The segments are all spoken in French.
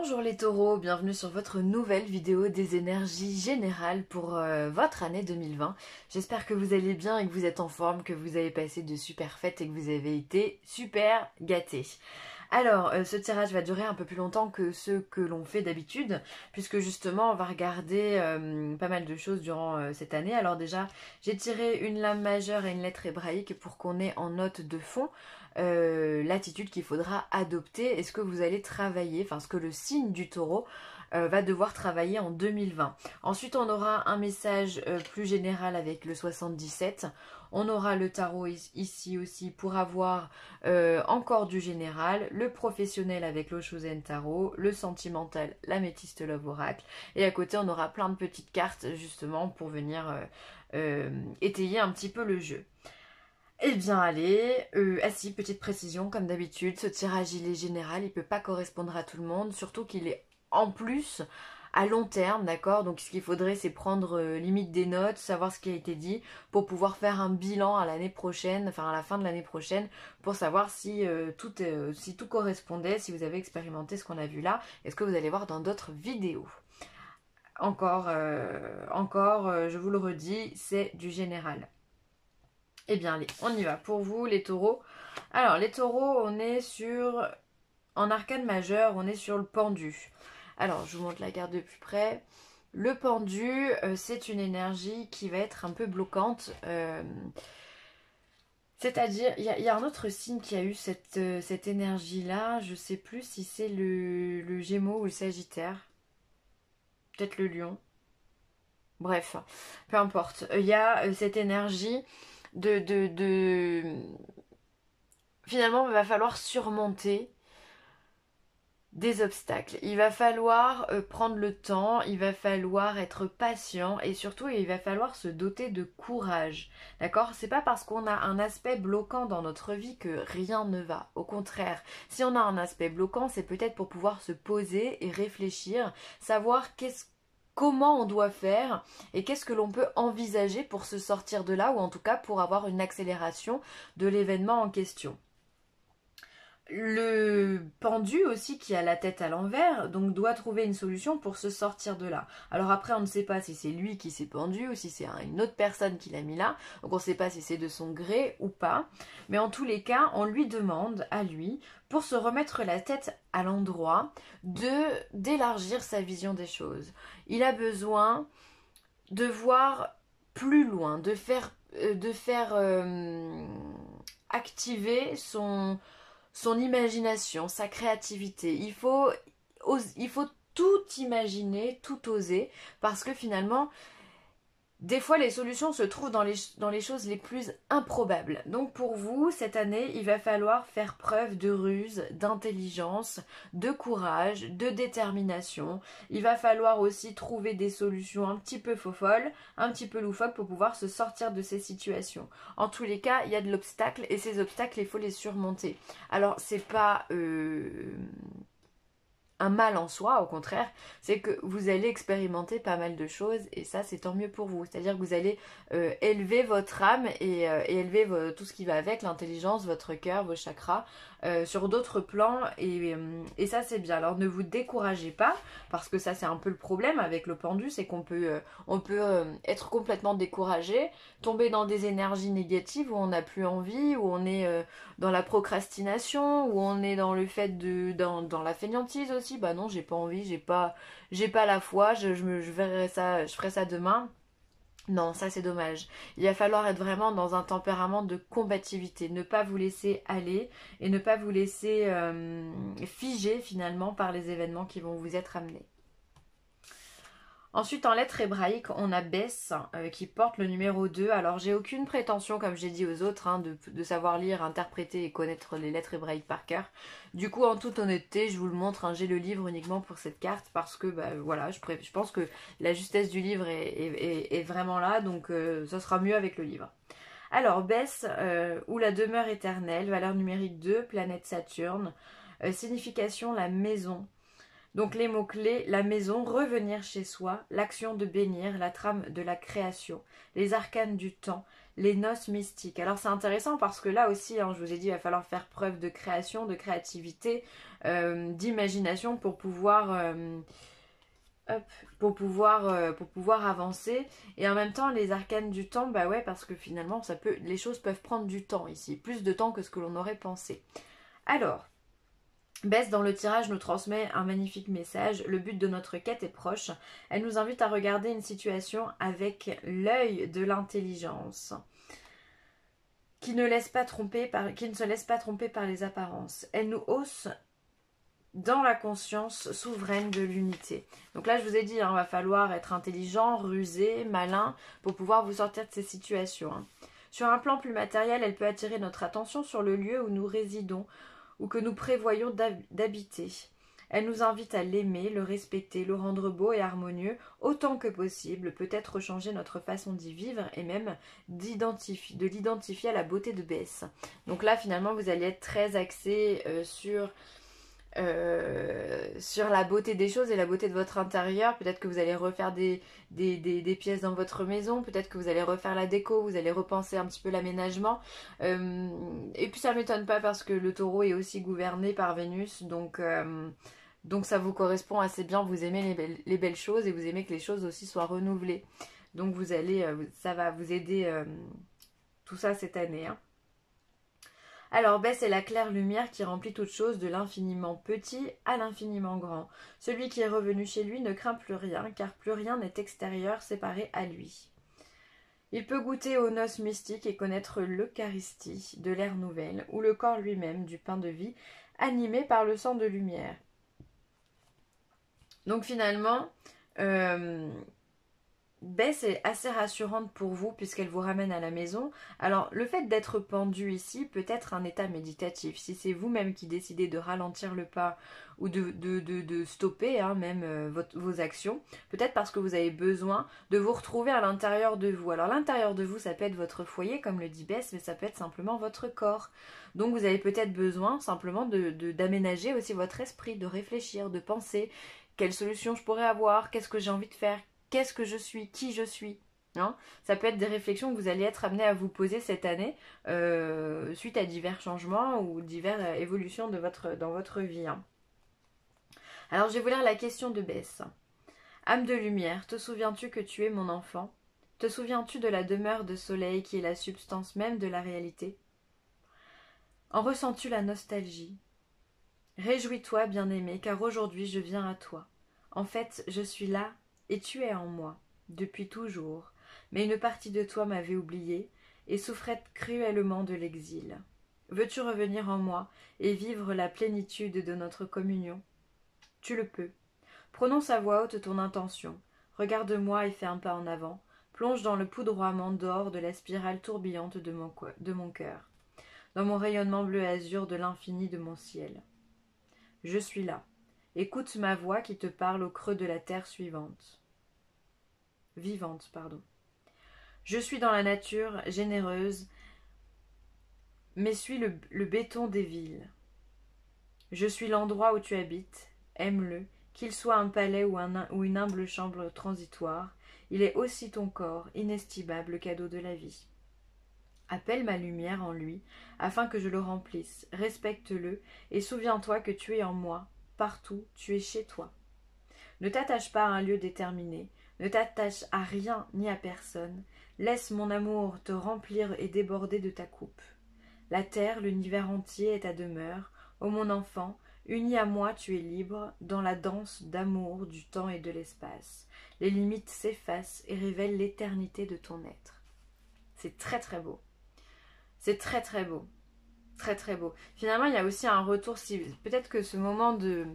Bonjour les taureaux, bienvenue sur votre nouvelle vidéo des énergies générales pour votre année 2020. J'espère que vous allez bien et que vous êtes en forme, que vous avez passé de super fêtes et que vous avez été super gâtés. Alors, ce tirage va durer un peu plus longtemps que ceux que l'on fait d'habitude, puisque justement on va regarder pas mal de choses durant cette année. Alors déjà, j'ai tiré une lame majeure et une lettre hébraïque pour qu'on ait en note de fond l'attitude qu'il faudra adopter et ce que vous allez travailler, enfin ce que le signe du taureau va devoir travailler en 2020. Ensuite, on aura un message plus général avec le 77. On aura le tarot ici aussi pour avoir encore du général, le professionnel avec l'Oshozen Tarot, le sentimental, l'améthyste Love Oracle. Et à côté, on aura plein de petites cartes justement pour venir étayer un petit peu le jeu. Eh bien allez, si, petite précision, comme d'habitude, ce tirage il est général, il peut pas correspondre à tout le monde, surtout qu'il est en plus à long terme, d'accord? Donc ce qu'il faudrait c'est prendre limite des notes, savoir ce qui a été dit, pour pouvoir faire un bilan à l'année prochaine, enfin à la fin de l'année prochaine, pour savoir si, si tout correspondait, si vous avez expérimenté ce qu'on a vu là, et ce que vous allez voir dans d'autres vidéos. Encore, je vous le redis, c'est du général. Eh bien, allez, on y va. Pour vous, les taureaux. Alors, les taureaux, on est sur... En arcane majeur, on est sur le pendu. Alors, je vous montre la carte de plus près. Le pendu, c'est une énergie qui va être un peu bloquante. C'est-à-dire, il y a un autre signe qui a eu cette énergie-là. Je ne sais plus si c'est le Gémeaux ou le Sagittaire. Peut-être le Lion. Bref, peu importe. Il y a cette énergie finalement il va falloir surmonter des obstacles, il va falloir prendre le temps, il va falloir être patient et surtout il va falloir se doter de courage, d'accord? C'est pas parce qu'on a un aspect bloquant dans notre vie que rien ne va, au contraire, si on a un aspect bloquant c'est peut-être pour pouvoir se poser et réfléchir, savoir comment on doit faire et qu'est-ce que l'on peut envisager pour se sortir de là ou en tout cas pour avoir une accélération de l'événement en question. Le pendu aussi qui a la tête à l'envers donc doit trouver une solution pour se sortir de là. Alors après on ne sait pas si c'est lui qui s'est pendu ou si c'est une autre personne qui l'a mis là, donc on ne sait pas si c'est de son gré ou pas, mais en tous les cas on lui demande à lui pour se remettre la tête à l'endroit d'élargir sa vision des choses. Il a besoin de voir plus loin, de faire activer son imagination, sa créativité. Il faut tout imaginer, tout oser, parce que finalement, des fois, les solutions se trouvent dans les choses les plus improbables. Donc pour vous, cette année, il va falloir faire preuve de ruse, d'intelligence, de courage, de détermination. Il va falloir aussi trouver des solutions un petit peu faux-folles, un petit peu loufoques pour pouvoir se sortir de ces situations. En tous les cas, il y a de l'obstacle et ces obstacles, il faut les surmonter. Alors, c'est pas... un mal en soi, au contraire, c'est que vous allez expérimenter pas mal de choses et ça c'est tant mieux pour vous. C'est-à-dire que vous allez élever votre âme et élever tout ce qui va avec, l'intelligence, votre cœur, vos chakras, sur d'autres plans et ça c'est bien. Alors ne vous découragez pas parce que ça c'est un peu le problème avec le pendu, c'est qu'on peut, être complètement découragé, tomber dans des énergies négatives où on n'a plus envie, où on est dans la procrastination, où on est dans le fait dans la fainéantise aussi. Bah non, j'ai pas envie, j'ai pas la foi, je ferai ça demain. Non, ça c'est dommage. Il va falloir être vraiment dans un tempérament de combativité, ne pas vous laisser aller et ne pas vous laisser figer finalement par les événements qui vont vous être amenés. Ensuite, en lettres hébraïques, on a Bess qui porte le numéro 2. Alors, j'ai aucune prétention, comme j'ai dit aux autres, hein, de savoir lire, interpréter et connaître les lettres hébraïques par cœur. Du coup, en toute honnêteté, je vous le montre, hein, j'ai le livre uniquement pour cette carte parce que, bah, voilà, je pense que la justesse du livre est vraiment là, donc ça sera mieux avec le livre. Alors, Bess, ou la demeure éternelle, valeur numérique 2, planète Saturne, signification la maison. Donc les mots-clés, la maison, revenir chez soi, l'action de bénir, la trame de la création, les arcanes du temps, les noces mystiques. Alors c'est intéressant parce que là aussi, hein, je vous ai dit, il va falloir faire preuve de création, de créativité, d'imagination hop, pour pouvoir avancer. Et en même temps, les arcanes du temps, bah ouais, parce que finalement, les choses peuvent prendre du temps ici, plus de temps que ce que l'on aurait pensé. Alors, Bess, dans le tirage, nous transmet un magnifique message. Le but de notre quête est proche. Elle nous invite à regarder une situation avec l'œil de l'intelligence, qui ne se laisse pas tromper par les apparences. Elle nous hausse dans la conscience souveraine de l'unité. Donc là, je vous ai dit, il va falloir être intelligent, rusé, malin pour pouvoir vous sortir de ces situations. Sur un plan plus matériel, elle peut attirer notre attention sur le lieu où nous résidons, ou que nous prévoyons d'habiter. Elle nous invite à l'aimer, le respecter, le rendre beau et harmonieux autant que possible, peut-être changer notre façon d'y vivre et même de l'identifier à la beauté de Bess. Donc là, finalement, vous allez être très axé sur la beauté des choses et la beauté de votre intérieur. Peut-être que vous allez refaire des pièces dans votre maison, peut-être que vous allez refaire la déco, vous allez repenser un petit peu l'aménagement. Et puis ça m'étonne pas parce que le taureau est aussi gouverné par Vénus, donc ça vous correspond assez bien, vous aimez les belles choses et vous aimez que les choses aussi soient renouvelées. Donc ça va vous aider tout ça cette année. Alors Bess est la claire lumière qui remplit toute chose de l'infiniment petit à l'infiniment grand. Celui qui est revenu chez lui ne craint plus rien, car plus rien n'est extérieur séparé à lui. Il peut goûter aux noces mystiques et connaître l'Eucharistie de l'ère nouvelle, ou le corps lui-même du pain de vie, animé par le sang de lumière. Donc finalement, Bess est assez rassurante pour vous puisqu'elle vous ramène à la maison. Alors le fait d'être pendu ici peut être un état méditatif. Si c'est vous-même qui décidez de ralentir le pas ou de stopper même vos actions, peut-être parce que vous avez besoin de vous retrouver à l'intérieur de vous. Alors l'intérieur de vous, ça peut être votre foyer comme le dit Bess, mais ça peut être simplement votre corps. Donc vous avez peut-être besoin simplement d'aménager aussi votre esprit, de réfléchir, de penser quelle solution je pourrais avoir, qu'est-ce que j'ai envie de faire, qu'est-ce que je suis, qui je suis. Ça peut être des réflexions que vous allez être amené à vous poser cette année suite à divers changements ou diverses évolutions dans votre vie. Alors je vais vous lire la question de Bess. Âme de lumière, te souviens-tu que tu es mon enfant? Te souviens-tu de la demeure de soleil qui est la substance même de la réalité? En ressens-tu la nostalgie? Réjouis-toi, bien-aimé, car aujourd'hui je viens à toi. En fait, je suis là et tu es en moi, depuis toujours, mais une partie de toi m'avait oublié et souffrait cruellement de l'exil. Veux-tu revenir en moi et vivre la plénitude de notre communion? Tu le peux. Prononce à voix haute ton intention. Regarde-moi et fais un pas en avant. Plonge dans le poudroiement d'or de la spirale tourbillante de mon cœur, dans mon rayonnement bleu-azur de l'infini de mon ciel. Je suis là. Écoute ma voix qui te parle au creux de la terre vivante. Je suis dans la nature généreuse, mais suis le béton des villes. Je suis l'endroit où tu habites, aime-le, qu'il soit un palais ou une humble chambre transitoire, il est aussi ton corps, inestimable cadeau de la vie. Appelle ma lumière en lui, afin que je le remplisse, respecte-le, et souviens-toi que tu es en moi, partout, tu es chez toi. Ne t'attache pas à un lieu déterminé, ne t'attache à rien ni à personne, laisse mon amour te remplir et déborder de ta coupe. La terre, l'univers entier est ta demeure, ô mon enfant, uni à moi tu es libre, dans la danse d'amour du temps et de l'espace. Les limites s'effacent et révèlent l'éternité de ton être. C'est très très beau. C'est très très beau. Très très beau. Finalement, il y a aussi un retour, si peut-être que ce moment de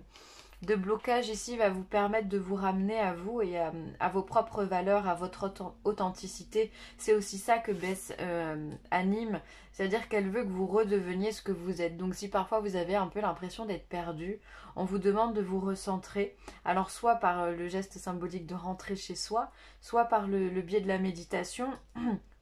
blocage ici va vous permettre de vous ramener à vous et à vos propres valeurs, à votre authenticité. C'est aussi ça que Bess anime, c'est-à-dire qu'elle veut que vous redeveniez ce que vous êtes. Donc si parfois vous avez un peu l'impression d'être perdu, on vous demande de vous recentrer. Alors soit par le geste symbolique de rentrer chez soi, soit par le biais de la méditation,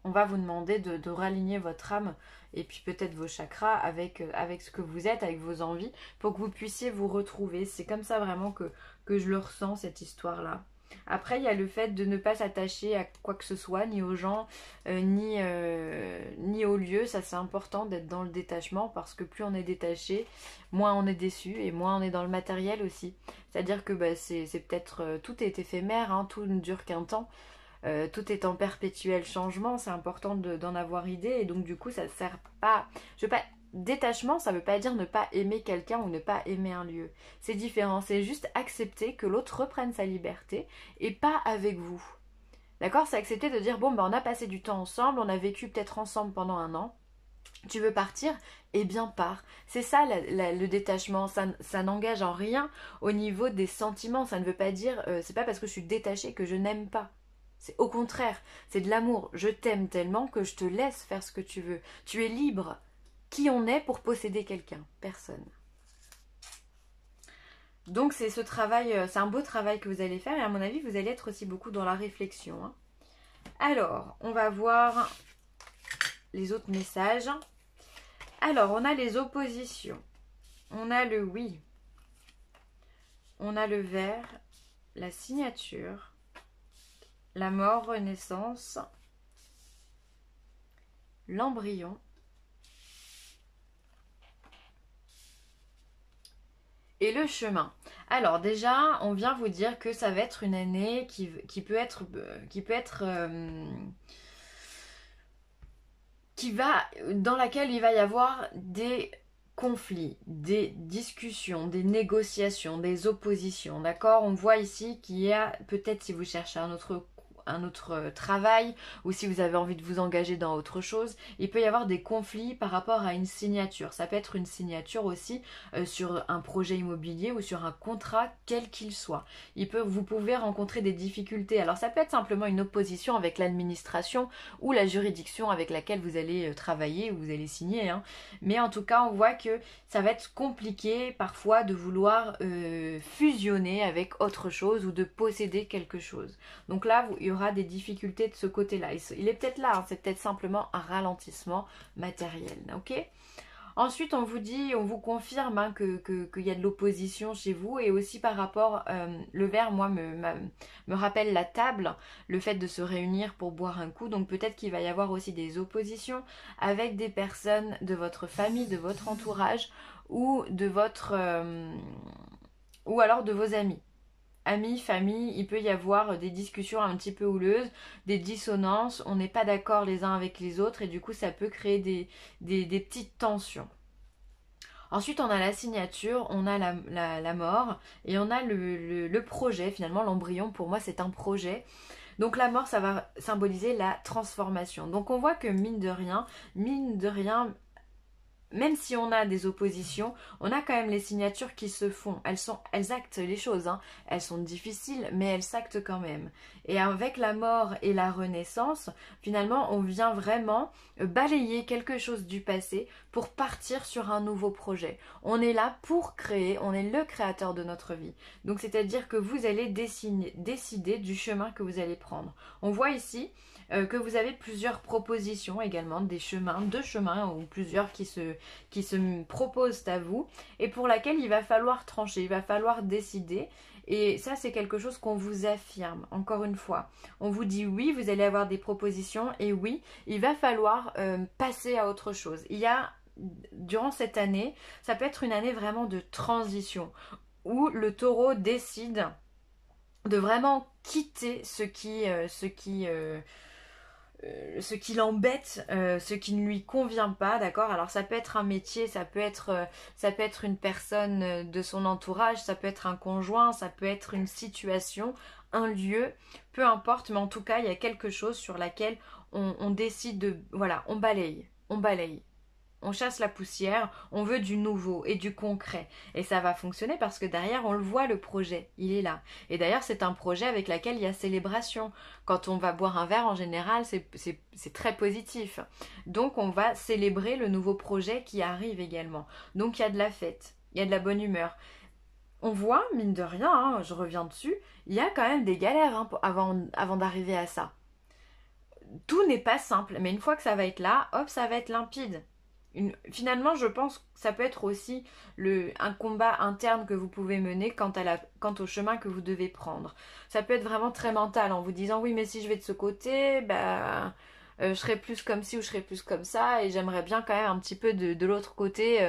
On va vous demander de raligner votre âme et puis peut-être vos chakras avec ce que vous êtes, avec vos envies, pour que vous puissiez vous retrouver. C'est comme ça vraiment que je le ressens, cette histoire-là. Après, il y a le fait de ne pas s'attacher à quoi que ce soit, ni aux gens, ni aux lieux. Ça, c'est important d'être dans le détachement parce que plus on est détaché, moins on est déçu et moins on est dans le matériel aussi. C'est-à-dire que bah, c'est peut-être... tout est éphémère, hein, tout ne dure qu'un temps. Tout est en perpétuel changement, c'est important d'en avoir idée et donc du coup ça ne sert pas... Je veux pas... Détachement, ça ne veut pas dire ne pas aimer quelqu'un ou ne pas aimer un lieu. C'est différent, c'est juste accepter que l'autre reprenne sa liberté et pas avec vous. D'accord? C'est accepter de dire, bon, ben, on a passé du temps ensemble, on a vécu peut-être ensemble pendant un an, tu veux partir? Eh bien pars. C'est ça le détachement, ça n'engage en rien au niveau des sentiments, ça ne veut pas dire, c'est pas parce que je suis détachée que je n'aime pas. C'est au contraire, c'est de l'amour. Je t'aime tellement que je te laisse faire ce que tu veux. Tu es libre. Qui on est pour posséder quelqu'un? Personne. Donc c'est ce travail, c'est un beau travail que vous allez faire et à mon avis vous allez être aussi beaucoup dans la réflexion. Hein. Alors, on va voir les autres messages. Alors, on a les oppositions. On a le oui. On a le vert, la signature, la mort, renaissance, l'embryon. Et le chemin. Alors déjà, on vient vous dire que ça va être une année qui peut être dans laquelle il va y avoir des conflits, des discussions, des négociations, des oppositions. D'accord? On voit ici qu'il y a peut-être si vous cherchez un autre travail ou si vous avez envie de vous engager dans autre chose, il peut y avoir des conflits par rapport à une signature. Ça peut être une signature aussi sur un projet immobilier ou sur un contrat quel qu'il soit. Vous pouvez rencontrer des difficultés. Alors ça peut être simplement une opposition avec l'administration ou la juridiction avec laquelle vous allez travailler ou vous allez signer. Hein. Mais en tout cas, on voit que ça va être compliqué parfois de vouloir fusionner avec autre chose ou de posséder quelque chose. Donc là, il y aura des difficultés de ce côté-là. Il est peut-être là, hein, c'est peut-être simplement un ralentissement matériel. Ok ? Ensuite, on vous dit, on vous confirme hein, qu'il y a de l'opposition chez vous et aussi par rapport, le verre, moi, me rappelle la table, le fait de se réunir pour boire un coup. Donc peut-être qu'il va y avoir aussi des oppositions avec des personnes de votre famille, de votre entourage ou de votre... ou alors de vos amis. Amis, famille, il peut y avoir des discussions un petit peu houleuses, des dissonances, on n'est pas d'accord les uns avec les autres et du coup ça peut créer des petites tensions. Ensuite on a la signature, on a la mort et on a le projet, finalement l'embryon pour moi c'est un projet. Donc la mort ça va symboliser la transformation. Donc on voit que mine de rien, même si on a des oppositions, on a quand même les signatures qui se font. Elles actent les choses. Hein. Elles sont difficiles, mais elles s'actent quand même. Et avec la mort et la renaissance, finalement, on vient vraiment balayer quelque chose du passé pour partir sur un nouveau projet. On est là pour créer, on est le créateur de notre vie. Donc, c'est-à-dire que vous allez décider du chemin que vous allez prendre. On voit ici que vous avez plusieurs propositions également, deux chemins ou plusieurs qui se proposent à vous et pour laquelle il va falloir trancher, il va falloir décider. Et ça, c'est quelque chose qu'on vous affirme, encore une fois. On vous dit oui, vous allez avoir des propositions et oui, il va falloir passer à autre chose. Durant cette année, ça peut être une année vraiment de transition où le taureau décide de vraiment quitter ce qui l'embête, ce qui ne lui convient pas, d'accord? Alors ça peut être un métier, ça peut être une personne de son entourage, ça peut être un conjoint, ça peut être une situation, un lieu, peu importe, mais en tout cas il y a quelque chose sur laquelle on décide de, voilà, on balaye. On chasse la poussière, on veut du nouveau et du concret. Et ça va fonctionner parce que derrière, on le voit, le projet, il est là. Et d'ailleurs, c'est un projet avec lequel il y a célébration. Quand on va boire un verre, en général, c'est très positif. Donc, on va célébrer le nouveau projet qui arrive également. Donc, il y a de la fête, il y a de la bonne humeur. On voit, mine de rien, hein, je reviens dessus, il y a quand même des galères hein, avant d'arriver à ça. tout n'est pas simple, mais une fois que ça va être là, hop, ça va être limpide. Finalement, je pense que ça peut être aussi un combat interne que vous pouvez mener quant au chemin que vous devez prendre. Ça peut être vraiment très mental en vous disant oui, mais si je vais de ce côté, bah, je serai plus comme ci ou je serai plus comme ça, et j'aimerais bien quand même un petit peu de l'autre côté.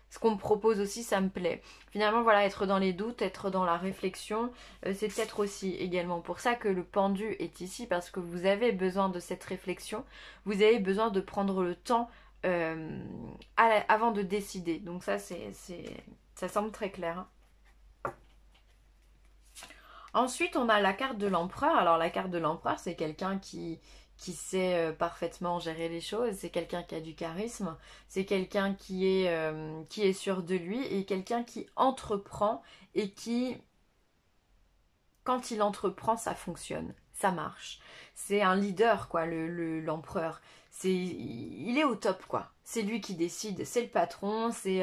Ce qu'on me propose aussi, ça me plaît. Finalement, voilà, être dans les doutes, être dans la réflexion, c'est peut-être aussi également pour ça que le pendu est ici, parce que vous avez besoin de cette réflexion, vous avez besoin de prendre le temps avant de décider. Donc ça, ça semble très clair. Hein. Ensuite, on a la carte de l'empereur. Alors la carte de l'empereur, c'est quelqu'un qui sait parfaitement gérer les choses, c'est quelqu'un qui a du charisme, c'est quelqu'un qui est sûr de lui et quelqu'un qui entreprend et qui, quand il entreprend, ça fonctionne, ça marche. C'est un leader, quoi, l'empereur. Il est au top, quoi. C'est lui qui décide, c'est le patron, c'est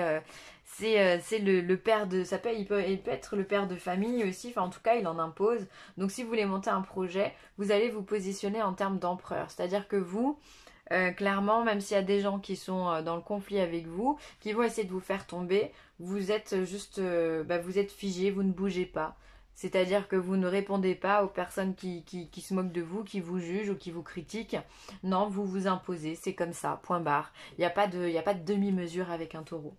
le père de... il peut être le père de famille aussi, enfin en tout cas il en impose. Donc si vous voulez monter un projet, vous allez vous positionner en termes d'empereur. C'est-à-dire que vous, clairement, même s'il y a des gens qui sont dans le conflit avec vous, qui vont essayer de vous faire tomber, vous êtes juste... vous êtes figé, vous ne bougez pas. C'est-à-dire que vous ne répondez pas aux personnes qui se moquent de vous, qui vous jugent ou qui vous critiquent. Non, vous vous imposez, c'est comme ça, point barre. Il n'y a pas de demi-mesure avec un taureau.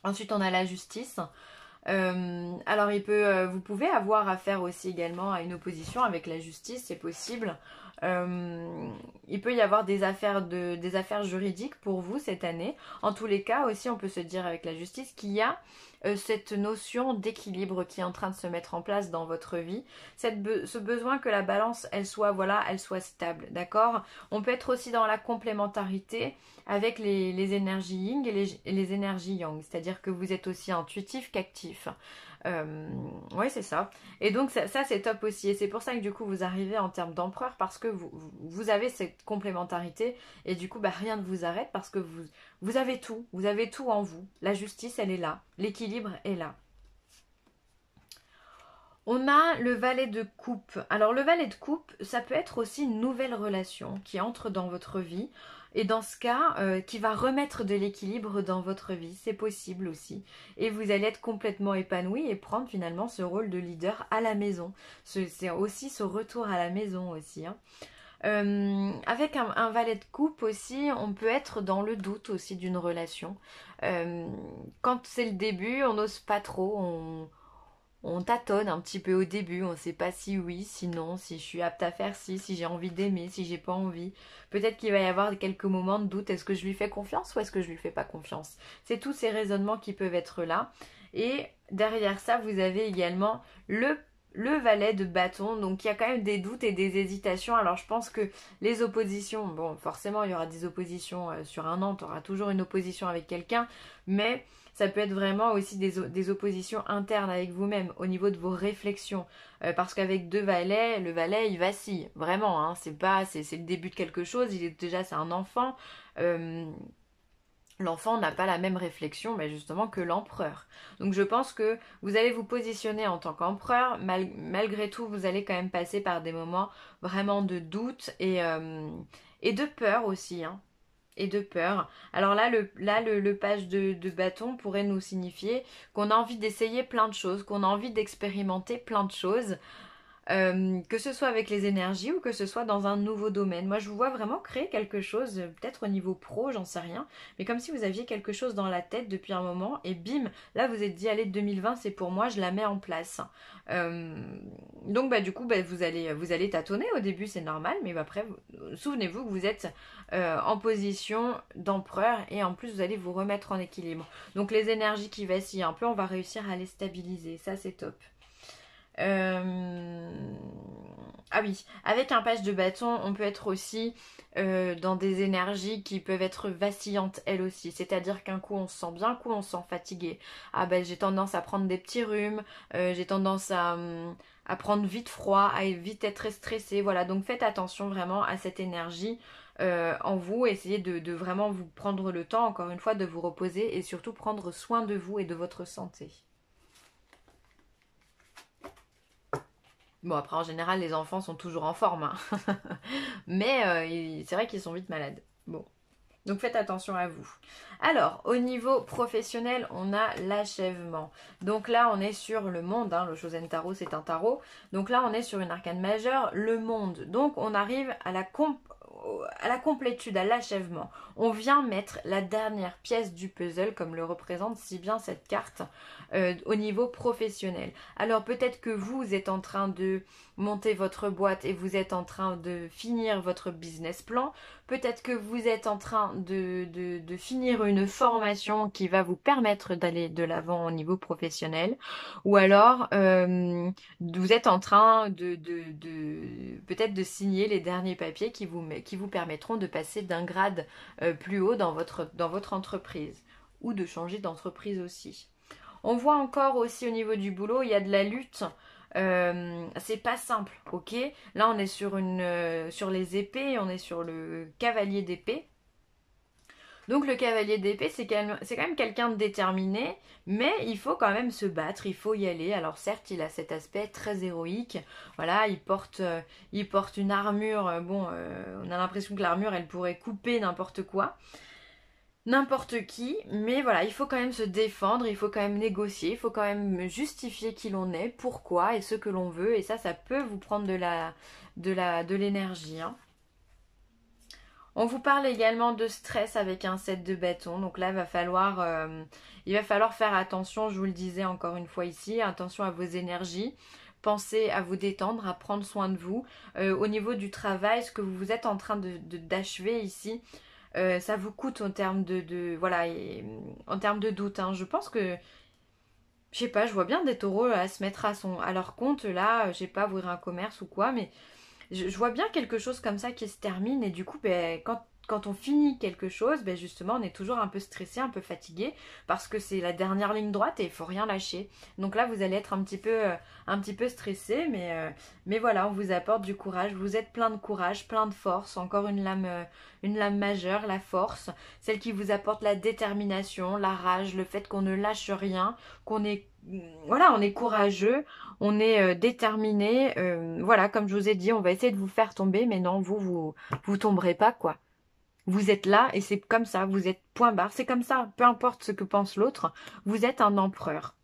Ensuite, on a la justice. Alors, vous pouvez avoir affaire aussi également à une opposition avec la justice, c'est possible. Il peut y avoir des affaires juridiques pour vous cette année. En tous les cas, aussi, on peut se dire avec la justice qu'il y a cette notion d'équilibre qui est en train de se mettre en place dans votre vie. Ce besoin que la balance, elle soit stable, d'accord? On peut être aussi dans la complémentarité avec les énergies yin et les énergies yang, c'est-à-dire que vous êtes aussi intuitif qu'actif. Oui, c'est ça. Et donc ça c'est top aussi. Et c'est pour ça que du coup vous arrivez en termes d'empereur, parce que vous avez cette complémentarité et du coup rien ne vous arrête, parce que vous avez tout. Vous avez tout en vous. La justice, elle est là. L'équilibre est là. On a le valet de coupe. Alors le valet de coupe, ça peut être aussi une nouvelle relation qui entre dans votre vie. Et dans ce cas, qui va remettre de l'équilibre dans votre vie. C'est possible aussi. Et vous allez être complètement épanoui et prendre finalement ce rôle de leader à la maison. C'est aussi ce retour à la maison aussi. Hein. Avec un valet de coupe aussi, on peut être dans le doute aussi d'une relation. Quand c'est le début, on n'ose pas trop, on tâtonne un petit peu au début, on ne sait pas si oui, si non, si je suis apte à faire si j'ai envie d'aimer, si j'ai pas envie. Peut-être qu'il va y avoir quelques moments de doute, est-ce que je lui fais confiance ou est-ce que je lui fais pas confiance? C'est tous ces raisonnements qui peuvent être là. Et derrière ça, vous avez également le valet de bâton, donc il y a quand même des doutes et des hésitations. Alors je pense que les oppositions, bon forcément il y aura des oppositions sur un an, tu auras toujours une opposition avec quelqu'un, mais ça peut être vraiment aussi des oppositions internes avec vous-même au niveau de vos réflexions, parce qu'avec deux valets, le valet il vacille, vraiment, hein, c'est le début de quelque chose, c'est un enfant, l'enfant n'a pas la même réflexion justement que l'empereur. Donc je pense que vous allez vous positionner en tant qu'empereur, malgré tout vous allez quand même passer par des moments vraiment de doute et de peur aussi, hein. Et de peur. Alors là, le page de bâton pourrait nous signifier qu'on a envie d'essayer plein de choses, qu'on a envie d'expérimenter plein de choses, que ce soit avec les énergies ou que ce soit dans un nouveau domaine. Moi, je vous vois vraiment créer quelque chose, peut-être au niveau pro, j'en sais rien, mais comme si vous aviez quelque chose dans la tête depuis un moment, et bim, là, vous êtes dit, allez, 2020, c'est pour moi, je la mets en place. Donc, du coup, vous allez tâtonner au début, c'est normal, mais après, souvenez-vous que vous êtes en position d'empereur, et en plus, vous allez vous remettre en équilibre. Donc, les énergies qui vacillent un peu, on va réussir à les stabiliser, ça, c'est top. Ah oui, avec un page de bâton, on peut être aussi dans des énergies qui peuvent être vacillantes elles aussi. C'est-à-dire qu'un coup on se sent bien, un coup on se sent fatigué. Ah j'ai tendance à prendre des petits rhumes, j'ai tendance à prendre vite froid, à vite être stressé. Voilà, donc faites attention vraiment à cette énergie en vous. Essayez de vraiment vous prendre le temps, encore une fois, de vous reposer et surtout prendre soin de vous et de votre santé. Bon, après, en général, les enfants sont toujours en forme, hein. Mais c'est vrai qu'ils sont vite malades. Bon. Donc faites attention à vous. Alors, au niveau professionnel, on a l'achèvement. Donc là, on est sur le monde, hein, le Shosen Tarot, c'est un tarot. Donc là, on est sur une arcane majeure, le monde. Donc on arrive à la complétude, à l'achèvement. On vient mettre la dernière pièce du puzzle, comme le représente si bien cette carte, au niveau professionnel. Alors peut-être que vous êtes en train de monter votre boîte et vous êtes en train de finir votre business plan. Peut-être que vous êtes en train de finir une formation qui va vous permettre d'aller de l'avant au niveau professionnel. Ou alors, vous êtes en train peut-être de signer les derniers papiers qui vous permettront de passer d'un grade plus haut dans votre entreprise. Ou de changer d'entreprise aussi. On voit encore aussi au niveau du boulot, il y a de la lutte. C'est pas simple, ok. Là, on est sur les épées, on est sur le cavalier d'épée. Donc le cavalier d'épée, c'est quand même quelqu'un de déterminé, mais il faut quand même se battre, il faut y aller. Alors certes, il a cet aspect très héroïque. Voilà, il porte une armure. Bon, on a l'impression que l'armure, elle pourrait couper n'importe quoi. N'importe qui, mais voilà, il faut quand même se défendre, il faut quand même négocier, il faut quand même justifier qui l'on est, pourquoi et ce que l'on veut, et ça peut vous prendre de l'énergie, hein. On vous parle également de stress avec un 7 de bâton, donc là il va falloir faire attention, je vous le disais encore une fois ici, attention à vos énergies. Pensez à vous détendre, à prendre soin de vous. Au niveau du travail, ce que vous êtes en train d'achever ici, ça vous coûte en termes en termes de doute, hein. Je pense que, je sais pas, je vois bien des taureaux à se mettre à leur compte là, je sais pas, ouvrir un commerce ou quoi, mais je vois bien quelque chose comme ça qui se termine et du coup, ben, quand on finit quelque chose, ben justement, on est toujours un peu stressé, un peu fatigué parce que c'est la dernière ligne droite et il faut rien lâcher. Donc là, vous allez être un petit peu stressé, mais voilà, on vous apporte du courage. Vous êtes plein de courage, plein de force. Encore une lame majeure, la force, celle qui vous apporte la détermination, la rage, le fait qu'on ne lâche rien, on est courageux, on est déterminé. Voilà, comme je vous ai dit, on va essayer de vous faire tomber, mais non, vous tomberez pas, quoi. Vous êtes là et c'est comme ça, vous êtes point barre, c'est comme ça, peu importe ce que pense l'autre, vous êtes un empereur.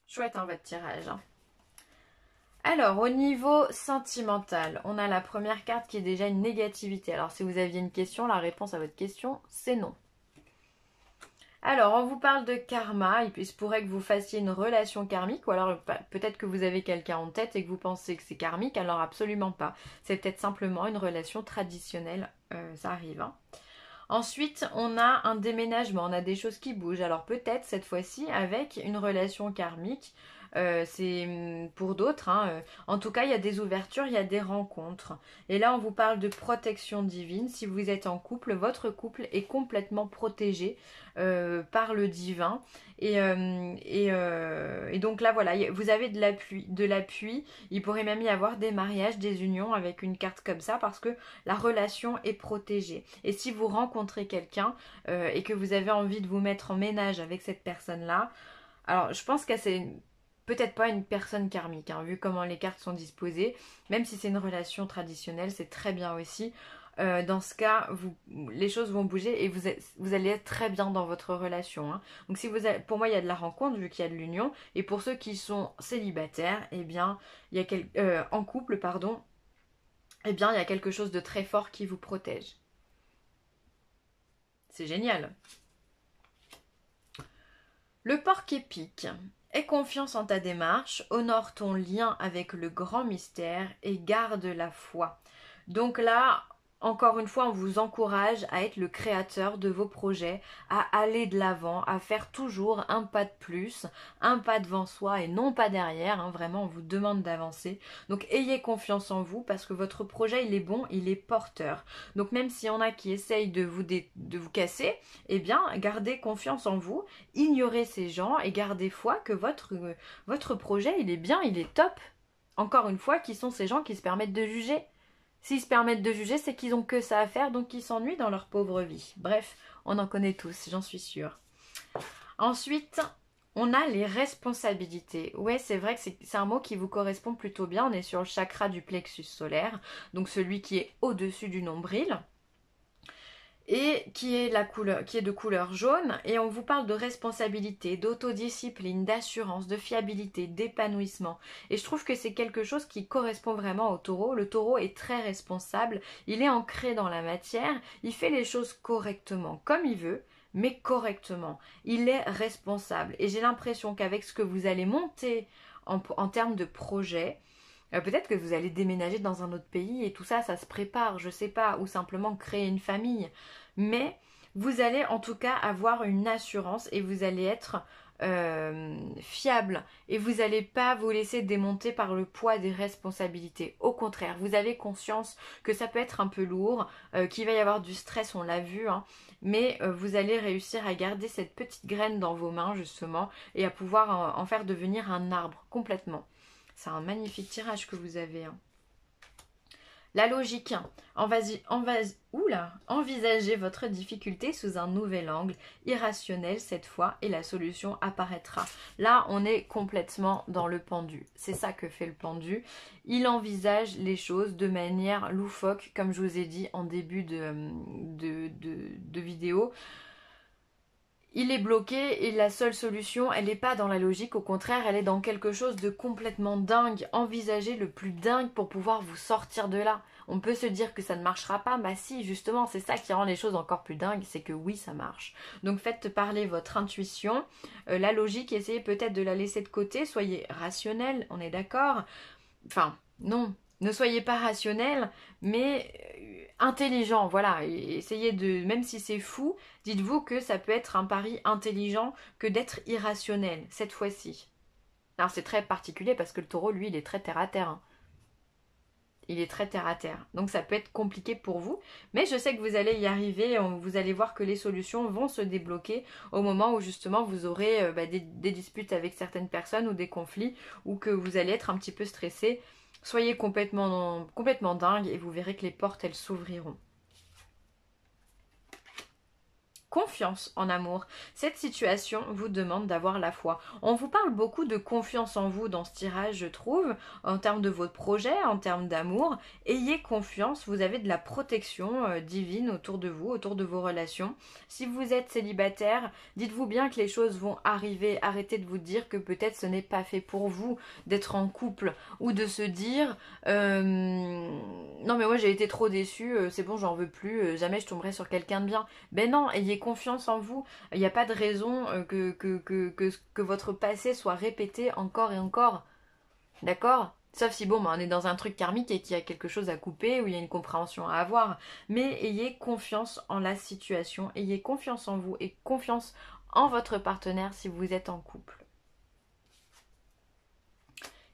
Chouette, hein, votre tirage, hein. Alors, au niveau sentimental, on a la première carte qui est déjà une négativité. Alors, si vous aviez une question, la réponse à votre question, c'est non. Alors, on vous parle de karma. Il se pourrait que vous fassiez une relation karmique, ou alors peut-être que vous avez quelqu'un en tête et que vous pensez que c'est karmique, alors absolument pas. C'est peut-être simplement une relation traditionnelle, ça arrive, hein. Ensuite, on a un déménagement, on a des choses qui bougent. Alors peut-être cette fois-ci avec une relation karmique, c'est pour d'autres, hein. En tout cas, il y a des ouvertures, il y a des rencontres. Et là, on vous parle de protection divine. Si vous êtes en couple, votre couple est complètement protégé par le divin. Et donc là, voilà, vous avez de l'appui. Il pourrait même y avoir des mariages, des unions avec une carte comme ça parce que la relation est protégée. Et si vous rencontrez quelqu'un et que vous avez envie de vous mettre en ménage avec cette personne-là, alors je pense que c'est peut-être pas une personne karmique, hein, vu comment les cartes sont disposées. Même si c'est une relation traditionnelle, c'est très bien aussi. Dans ce cas, les choses vont bouger et vous allez être très bien dans votre relation, hein. Donc pour moi, il y a de la rencontre vu qu'il y a de l'union. Et pour ceux qui sont célibataires, eh bien, en couple, pardon, eh bien, il y a quelque chose de très fort qui vous protège. C'est génial. Le porc épique. Aie confiance en ta démarche, honore ton lien avec le grand mystère et garde la foi. Donc là, encore une fois, on vous encourage à être le créateur de vos projets, à aller de l'avant, à faire toujours un pas de plus, un pas devant soi et non pas derrière, hein. Vraiment, on vous demande d'avancer. Donc ayez confiance en vous parce que votre projet, il est bon, il est porteur. Donc même s'il y en a qui essayent de vous casser, eh bien, gardez confiance en vous, ignorez ces gens et gardez foi que votre projet, il est bien, il est top. Encore une fois, qui sont ces gens qui se permettent de juger? S'ils se permettent de juger, c'est qu'ils ont que ça à faire, donc ils s'ennuient dans leur pauvre vie. Bref, on en connaît tous, j'en suis sûre. Ensuite, On a les responsabilités. Ouais, c'est vrai que c'est un mot qui vous correspond plutôt bien. On est sur le chakra du plexus solaire, donc celui qui est au-dessus du nombril et qui est de couleur jaune, et on vous parle de responsabilité, d'autodiscipline, d'assurance, de fiabilité, d'épanouissement. Et je trouve que c'est quelque chose qui correspond vraiment au taureau. Le taureau est très responsable, il est ancré dans la matière, il fait les choses correctement, comme il veut, mais correctement. Il est responsable. Et j'ai l'impression qu'avec ce que vous allez monter en termes de projet, peut-être que vous allez déménager dans un autre pays et tout ça, ça se prépare, je sais pas, ou simplement créer une famille. Mais vous allez en tout cas avoir une assurance et vous allez être fiable et vous n'allez pas vous laisser démonter par le poids des responsabilités. Au contraire, vous avez conscience que ça peut être un peu lourd, qu'il va y avoir du stress, on l'a vu, hein, mais vous allez réussir à garder cette petite graine dans vos mains justement et à pouvoir en faire devenir un arbre complètement. C'est un magnifique tirage que vous avez. Hein. La logique. Envisagez votre difficulté sous un nouvel angle, irrationnel cette fois, et la solution apparaîtra. Là, on est complètement dans le pendu. C'est ça que fait le pendu. Il envisage les choses de manière loufoque, comme je vous ai dit en début de vidéo. Il est bloqué et la seule solution, elle n'est pas dans la logique, au contraire, elle est dans quelque chose de complètement dingue. Envisagez le plus dingue pour pouvoir vous sortir de là. On peut se dire que ça ne marchera pas, bah si, justement, c'est ça qui rend les choses encore plus dingues, c'est que oui, ça marche. Donc faites parler votre intuition, la logique, essayez peut-être de la laisser de côté, soyez rationnel, on est d'accord. Enfin, non, ne soyez pas rationnel, mais intelligent, voilà. Et essayez de, même si c'est fou, dites-vous que ça peut être un pari intelligent que d'être irrationnel, cette fois-ci. Alors c'est très particulier parce que le taureau, lui, il est très terre-à-terre. Hein. Il est très terre-à-terre. Donc ça peut être compliqué pour vous. Mais je sais que vous allez y arriver. Vous allez voir que les solutions vont se débloquer au moment où justement vous aurez des disputes avec certaines personnes ou des conflits, ou que vous allez être un petit peu stressé. Soyez complètement dingue et vous verrez que les portes, elles s'ouvriront. Confiance en amour. Cette situation vous demande d'avoir la foi. On vous parle beaucoup de confiance en vous dans ce tirage, je trouve, en termes de votre projet, en termes d'amour. Ayez confiance, vous avez de la protection divine autour de vous, autour de vos relations. Si vous êtes célibataire, dites-vous bien que les choses vont arriver. Arrêtez de vous dire que peut-être ce n'est pas fait pour vous d'être en couple, ou de se dire non mais moi j'ai été trop déçue, c'est bon, j'en veux plus, jamais je tomberai sur quelqu'un de bien. Ben non, ayez confiance en vous. Il n'y a pas de raison que votre passé soit répété encore et encore. D'accord ? Sauf si bon, on est dans un truc karmique et qu'il y a quelque chose à couper ou il y a une compréhension à avoir. Mais ayez confiance en la situation, ayez confiance en vous et confiance en votre partenaire si vous êtes en couple.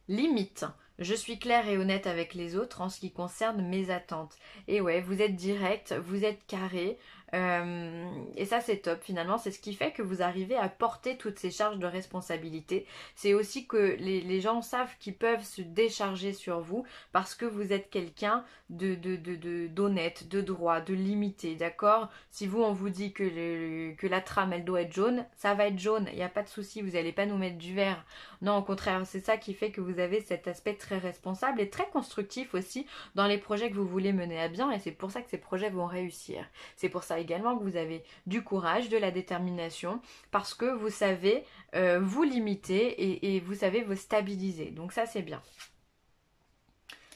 Limite. Je suis claire et honnête avec les autres en ce qui concerne mes attentes. Et ouais, vous êtes direct, vous êtes carré. Et ça c'est top finalement, c'est ce qui fait que vous arrivez à porter toutes ces charges de responsabilité. C'est aussi que les gens savent qu'ils peuvent se décharger sur vous parce que vous êtes quelqu'un d'honnête, de droit, de limité, d'accord? Si vous on vous dit que la trame elle doit être jaune, ça va être jaune, il n'y a pas de souci, vous n'allez pas nous mettre du vert. Non, au contraire, c'est ça qui fait que vous avez cet aspect très responsable et très constructif aussi dans les projets que vous voulez mener à bien, et c'est pour ça que ces projets vont réussir. C'est pour ça également que vous avez du courage, de la détermination, parce que vous savez vous limiter et vous savez vous stabiliser. Donc ça c'est bien.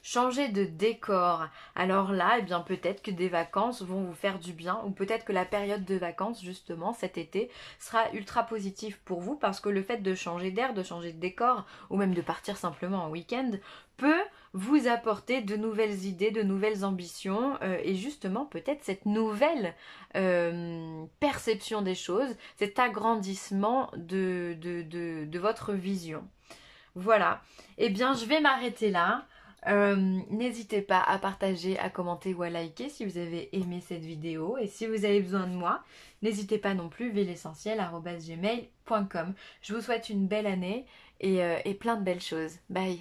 Changer de décor. Alors là, eh bien peut-être que des vacances vont vous faire du bien, ou peut-être que la période de vacances, justement, cet été, sera ultra positive pour vous, parce que le fait de changer d'air, de changer de décor, ou même de partir simplement en week-end, peut vous apporter de nouvelles idées, de nouvelles ambitions, et justement peut-être cette nouvelle perception des choses, cet agrandissement de votre vision. Voilà, eh bien je vais m'arrêter là. N'hésitez pas à partager, à commenter ou à liker si vous avez aimé cette vidéo, et si vous avez besoin de moi, n'hésitez pas non plus, vlessentiel@gmail.com. Je vous souhaite une belle année et plein de belles choses. Bye.